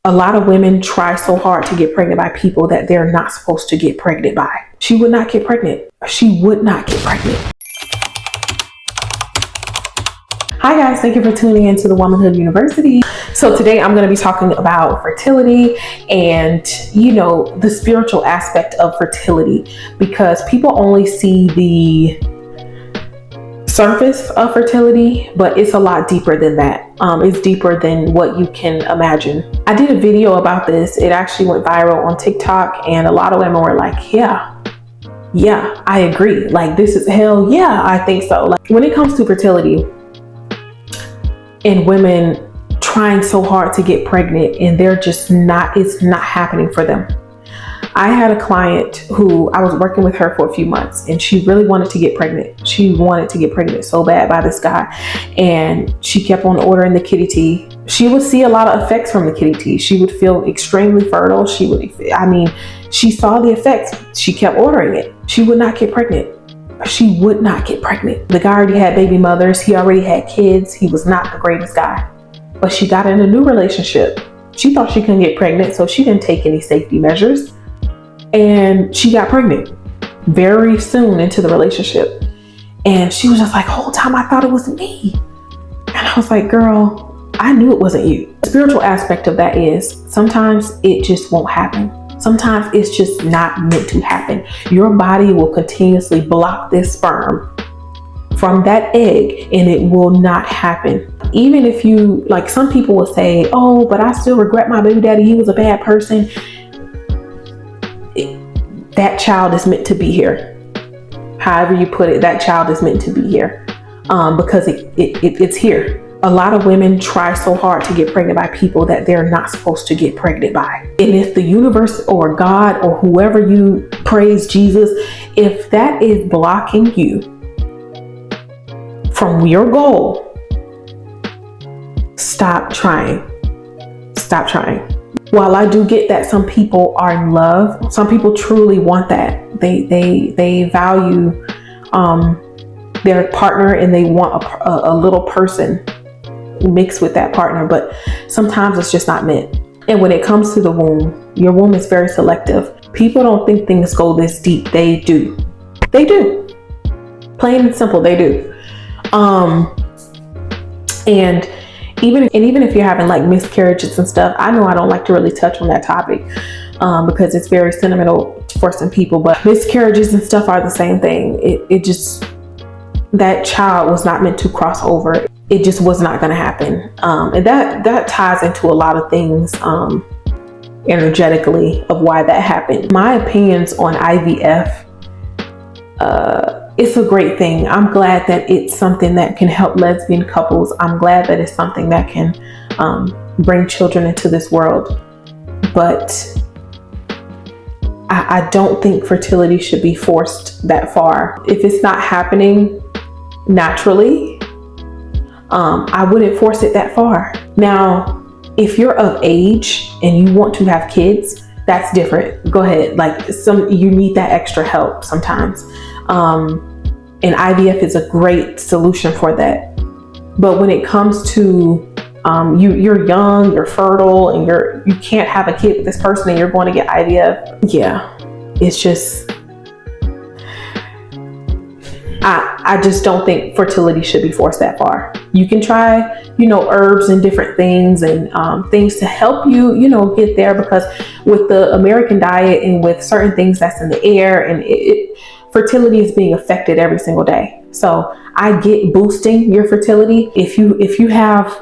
A lot of women try so hard to get pregnant by people that they're not supposed to get pregnant by. She would not get pregnant. She would not get pregnant. Hi guys, thank you for tuning into the Womanhood University. So today I'm going to be talking about fertility and, the spiritual aspect of fertility, because people only see the surface of fertility, but it's a lot deeper than that. It's deeper than what you can imagine. I did a video about this. It actually went viral on TikTok, and a lot of women were like, yeah, I agree. Like, this is hell. Yeah, I think so. Like, when it comes to fertility and women trying so hard to get pregnant and it's not happening for them. I had a client who I was working with her for a few months, and she really wanted to get pregnant. She wanted to get pregnant so bad by this guy, and she kept on ordering the kitty tea. She would see a lot of effects from the kitty tea. She would feel extremely fertile. She saw the effects. She kept ordering it. She would not get pregnant. She would not get pregnant. The guy already had baby mothers. He already had kids. He was not the greatest guy. But she got in a new relationship. She thought she couldn't get pregnant, so she didn't take any safety measures. And she got pregnant very soon into the relationship. And she was just like, whole time I thought it was me. And I was like, girl, I knew it wasn't you. The spiritual aspect of that is sometimes it just won't happen. Sometimes it's just not meant to happen. Your body will continuously block this sperm from that egg, and it will not happen. Even if you, like, some people will say, oh, but I still regret my baby daddy. He was a bad person. That child is meant to be here. However you put it, that child is meant to be here because it's here. A lot of women try so hard to get pregnant by people that they're not supposed to get pregnant by. And if the universe or God or whoever you praise, Jesus, if that is blocking you from your goal, stop trying. Stop trying. While I do get that some people are in love, some people truly want that. They value their partner, and they want a little person mixed with that partner, but sometimes it's just not meant. And when it comes to the womb, your womb is very selective. People don't think things go this deep. They do. They do. Plain and simple, they do. And even if you're having like miscarriages and stuff, I know I don't like to really touch on that topic because it's very sentimental for some people, but miscarriages and stuff are the same thing. It just, that child was not meant to cross over. It just was not going to happen. And that ties into a lot of things energetically of why that happened. My opinions on IVF, it's a great thing. I'm glad that it's something that can help lesbian couples. I'm glad that it's something that can bring children into this world. But I don't think fertility should be forced that far. If it's not happening naturally, I wouldn't force it that far. Now, if you're of age and you want to have kids, that's different. Go ahead. Like, you need that extra help sometimes. And IVF is a great solution for that. But when it comes to you're young, you're fertile, and you can't have a kid with this person, and you're going to get IVF, yeah, it's just, I just don't think fertility should be forced that far. You can try, herbs and different things and things to help you, get there, because with the American diet and with certain things that's in the air, and fertility is being affected every single day. So I get boosting your fertility. If you have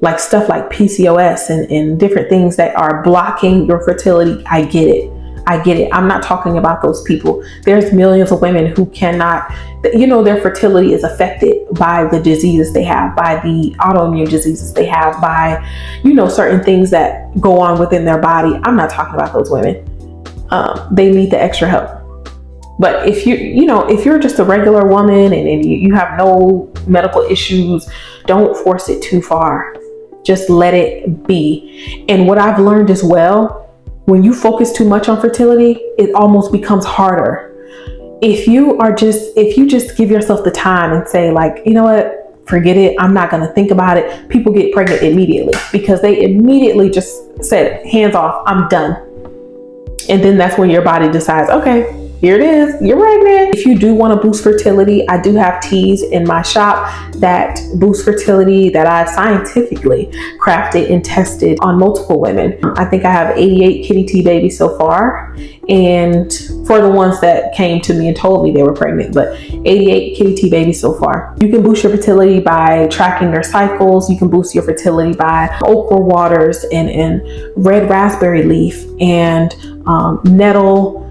like stuff like PCOS and different things that are blocking your fertility, I get it. I'm not talking about those people. There's millions of women who cannot, their fertility is affected by the diseases they have, by the autoimmune diseases they have, by, certain things that go on within their body. I'm not talking about those women. They need the extra help. But if you're just a regular woman and you have no medical issues, don't force it too far. Just let it be. And what I've learned as well, when you focus too much on fertility, it almost becomes harder. If you just give yourself the time and say, like, you know what, forget it. I'm not going to think about it. People get pregnant immediately because they immediately just said, hands off, I'm done. And then that's when your body decides, okay, here it is, you're pregnant. If you do want to boost fertility, I do have teas in my shop that boost fertility that I've scientifically crafted and tested on multiple women. I think I have 88 kitty tea babies so far. And for the ones that came to me and told me they were pregnant, but 88 kitty tea babies so far. You can boost your fertility by tracking their cycles. You can boost your fertility by okra waters and red raspberry leaf and nettle,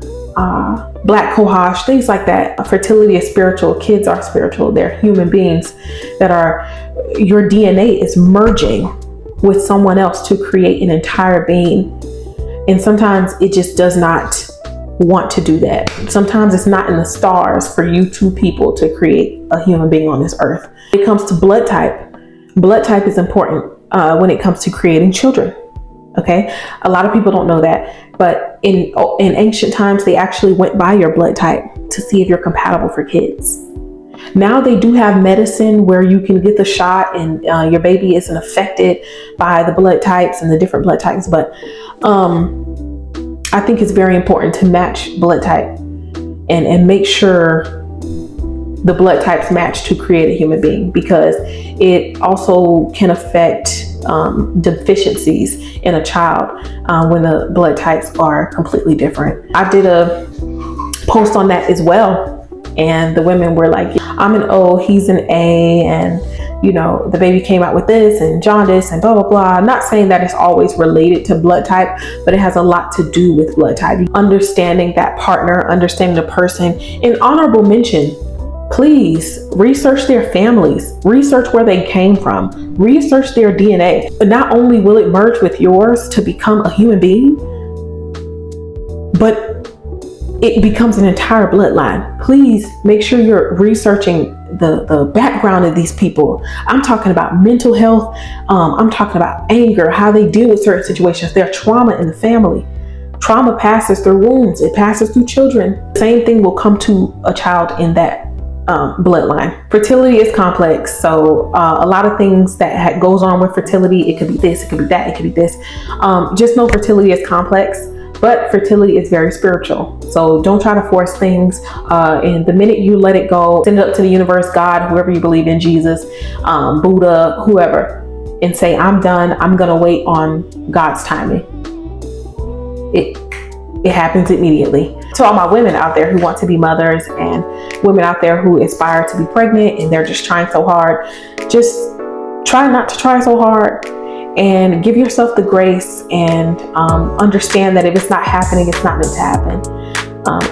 black cohosh, things like that. Fertility is spiritual. Kids are spiritual. They're human beings that are, your DNA is merging with someone else to create an entire being. And sometimes it just does not want to do that. Sometimes it's not in the stars for you two people to create a human being on this earth. When it comes to blood type is important when it comes to creating children. Okay, a lot of people don't know that, but in ancient times, they actually went by your blood type to see if you're compatible for kids. Now they do have medicine where you can get the shot and your baby isn't affected by the blood types and the different blood types. But I think it's very important to match blood type and make sure the blood types match to create a human being, because it also can affect deficiencies in a child when the blood types are completely different. I did a post on that as well, and the women were like, I'm an O, he's an A, and you know, the baby came out with this and jaundice and blah blah blah. I'm not saying that it's always related to blood type, but it has a lot to do with blood type. Understanding that partner, understanding the person. An honorable mention, please research their families, research where they came from, research their DNA. But not only will it merge with yours to become a human being, but it becomes an entire bloodline. Please make sure you're researching the background of these people. I'm talking about mental health. I'm talking about anger, how they deal with certain situations, their trauma in the family. Trauma passes through wounds. It passes through children. Same thing will come to a child in that bloodline. Fertility is complex, so a lot of things that goes on with fertility. It could be this, it could be that, it could be this. Just know fertility is complex, but fertility is very spiritual. So don't try to force things. And the minute you let it go, send it up to the universe, God, whoever you believe in, Jesus, Buddha, whoever, and say, I'm done. I'm gonna wait on God's timing. It happens immediately. To all my women out there who want to be mothers, and women out there who aspire to be pregnant and they're just trying so hard, just try not to try so hard and give yourself the grace and understand that if it's not happening, it's not meant to happen.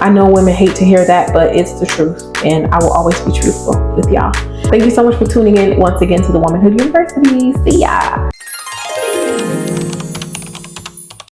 I know women hate to hear that, but it's the truth, and I will always be truthful with y'all. Thank you so much for tuning in once again to the Womanhood University. See ya.